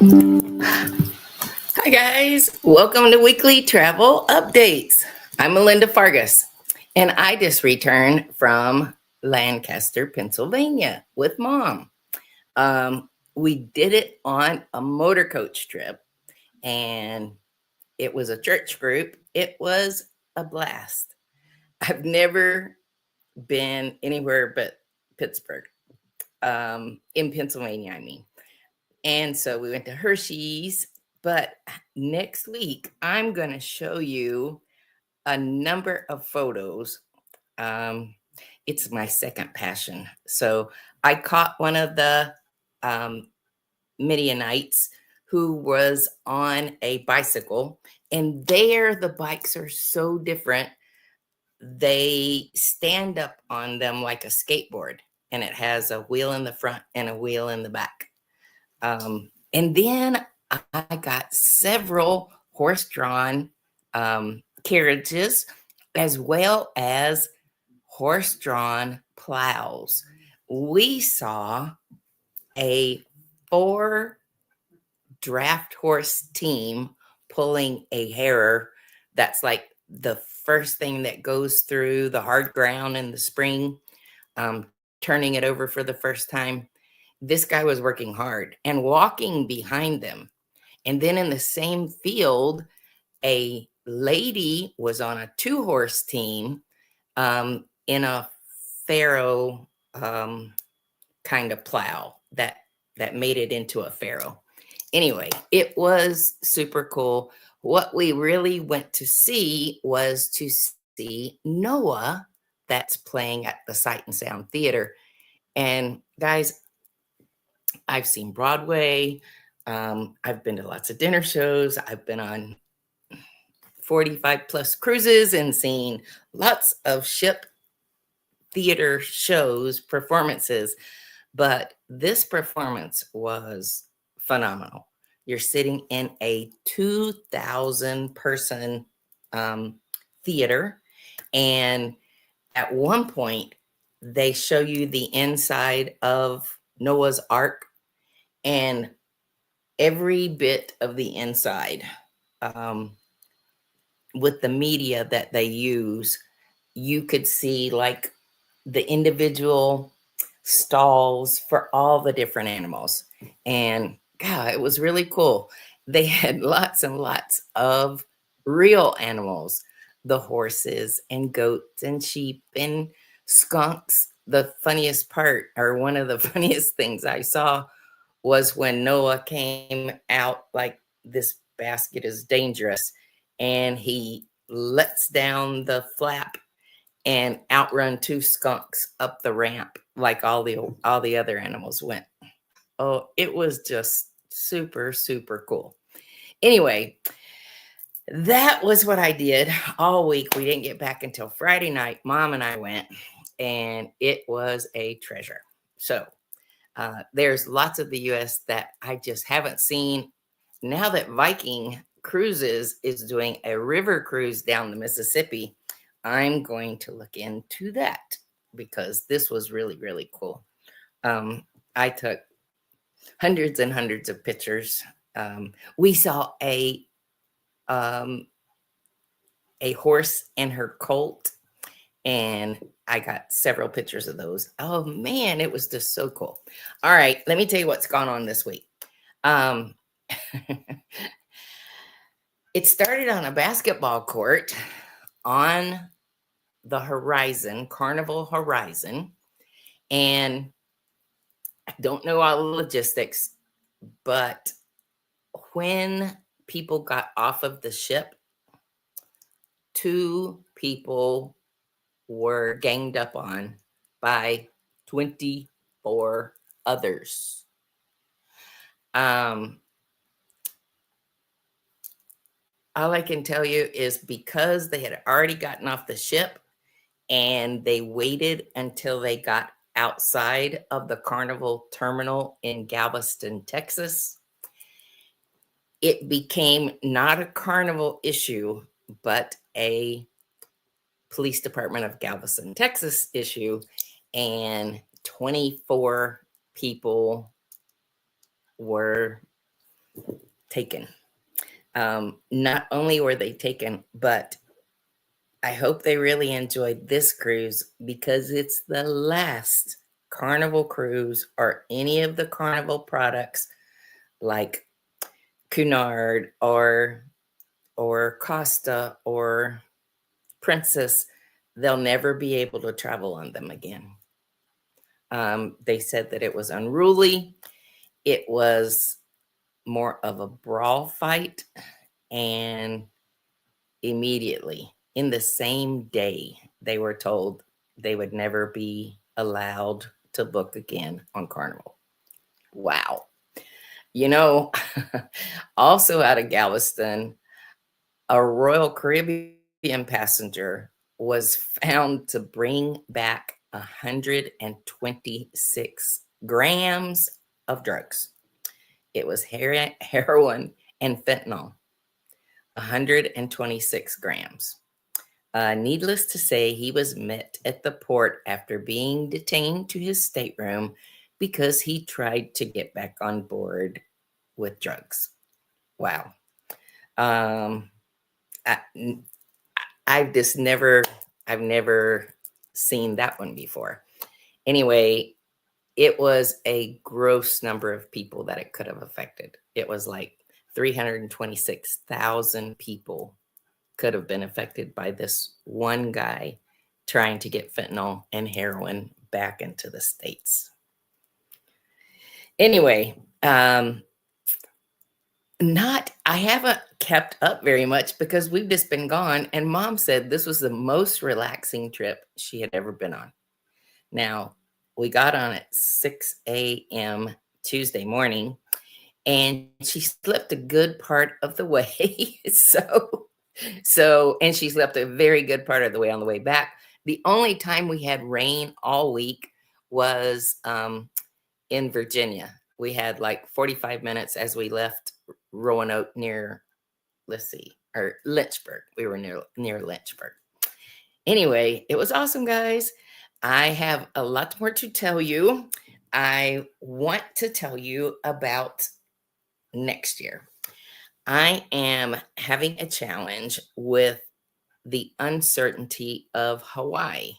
Hi, guys. Welcome to Weekly Travel Updates. I'm Melinda Fargus, and I just returned from Lancaster, Pennsylvania with Mom. We did it on a motor coach trip, and it was a church group. It was a blast. I've never been anywhere but Pittsburgh, in Pennsylvania, I mean. And so we went to Hershey's. But next week, I'm going to show you a number of photos. Um, it's my second passion. So I caught one of the um, Midianites who was on a bicycle, and there the bikes are so different. They stand up on them like a skateboard, and it has a wheel in the front and a wheel in the back. And then I got several horse-drawn carriages, as well as horse-drawn plows. We saw a 4 draft horse team pulling a harrow. That's like the first thing that goes through the hard ground in the spring, turning it over for the first time. This guy was working hard and walking behind them. And then in the same field, a lady was on a 2-horse team, in a farrow kind of plow that made it into a farrow. Anyway, it was super cool. What we really went to see was to see Noah, that's playing at the Sight and Sound Theater. And guys, I've seen Broadway. I've been to lots of dinner shows. I've been on 45 plus cruises and seen lots of ship theater shows, performances. But this performance was phenomenal. You're sitting in a 2,000 person theater. And at one point, they show you the inside of Noah's Ark, and every bit of the inside, with the media that they use, you could see like the individual stalls for all the different animals. And God, it was really cool. They had lots and lots of real animals, the horses and goats and sheep and skunks. The funniest part, or one of the funniest things I saw, was when Noah came out like, this basket is dangerous, and he lets down the flap and outrun 2 skunks up the ramp like all the other animals went. Oh, it was just super, super cool. Anyway, that was what I did all week. We didn't get back until Friday night. Mom and I went, and it was a treasure. So there's lots of the US that I just haven't seen. Now that Viking Cruises is doing a river cruise down the Mississippi, I'm going to look into that because this was really, really cool. I took hundreds and hundreds of pictures. We saw a horse and her colt, and I got several pictures of those. Oh man, it was just so cool. All right, let me tell you what's gone on this week. It started on a basketball court on the horizon, Carnival Horizon. And I don't know all the logistics, but when people got off of the ship, 2 people were ganged up on by 24 others. All I can tell you is because they had already gotten off the ship and they waited until they got outside of the Carnival terminal in Galveston, Texas, it became not a Carnival issue, but a Police Department of Galveston, Texas issue, and 24 people were taken. Not only were they taken, but I hope they really enjoyed this cruise because it's the last Carnival cruise or any of the Carnival products like Cunard or Costa or Princess. They'll never be able to travel on them again. They said that it was unruly. It was more of a brawl fight, and immediately in the same day, they were told they would never be allowed to book again on Carnival. Wow. You know, also out of Galveston, a Royal Caribbean passenger was found to bring back 126 grams of drugs. It was heroin and fentanyl, 126 grams. Needless to say, he was met at the port after being detained to his stateroom because he tried to get back on board with drugs. Wow. Um, I, I've just I've never seen that one before. Anyway, it was a gross number of people that it could have affected. It was like 326,000 people could have been affected by this one guy trying to get fentanyl and heroin back into the States. Anyway, I haven't kept up very much because we've just been gone. And Mom said this was the most relaxing trip she had ever been on. Now, we got on at 6 a.m. Tuesday morning, and she slept a good part of the way. And she slept a very good part of the way on the way back. The only time we had rain all week was in Virginia. We had like 45 minutes as we left Roanoke near, or Lynchburg. We were near Lynchburg. Anyway, it was awesome, guys. I have a lot more to tell you. I want to tell you about next year. I am having a challenge with the uncertainty of Hawaii.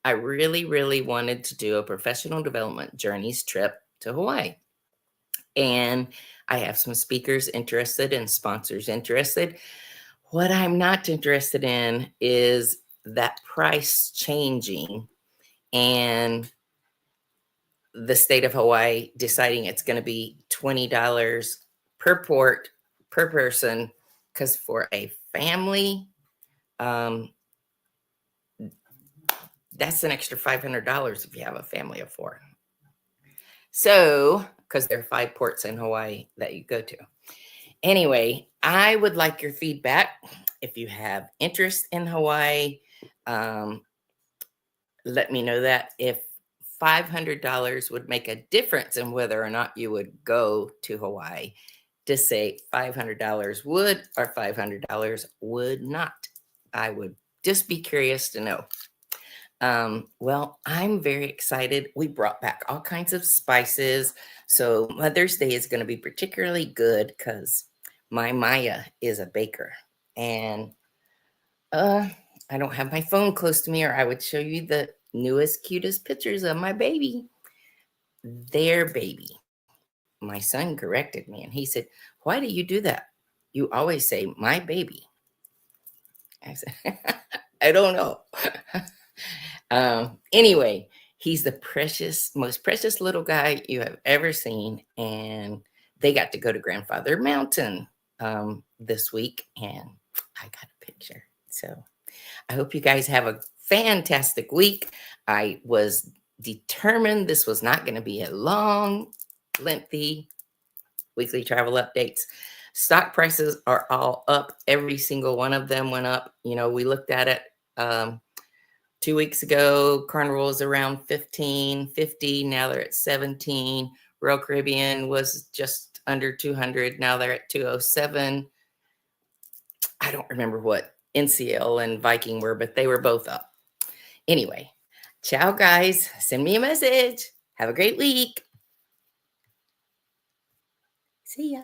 I really, really wanted to do a professional development journeys trip to Hawaii. And I have some speakers interested and sponsors interested. What I'm not interested in is that price changing and the state of Hawaii deciding it's going to be $20 per port per person, because for a family, that's an extra $500 if you have a family of 4. So, because there are 5 ports in Hawaii that you go to. Anyway, I would like your feedback. If you have interest in Hawaii, let me know that. If $500 would make a difference in whether or not you would go to Hawaii, to say $500 would or $500 would not. I would just be curious to know. Well, I'm very excited. We brought back all kinds of spices. So Mother's Day is going to be particularly good because my Maya is a baker. And I don't have my phone close to me, or I would show you the newest, cutest pictures of my baby. Their baby. My son corrected me and he said, "Why do you do that? You always say my baby." I said, "I don't know." Anyway, he's the most precious little guy you have ever seen. And they got to go to Grandfather Mountain this week, and I got a picture. So I hope you guys have a fantastic week. I was determined this was not going to be a long, lengthy weekly travel updates. Stock prices are all up. Every single one of them went up. You know, we looked at it 2 weeks ago. Carnival was around $15.50. Now they're at $17. Royal Caribbean was just under 200. Now they're at 207. I don't remember what NCL and Viking were, but they were both up. Anyway, ciao, guys. Send me a message. Have a great week. See ya.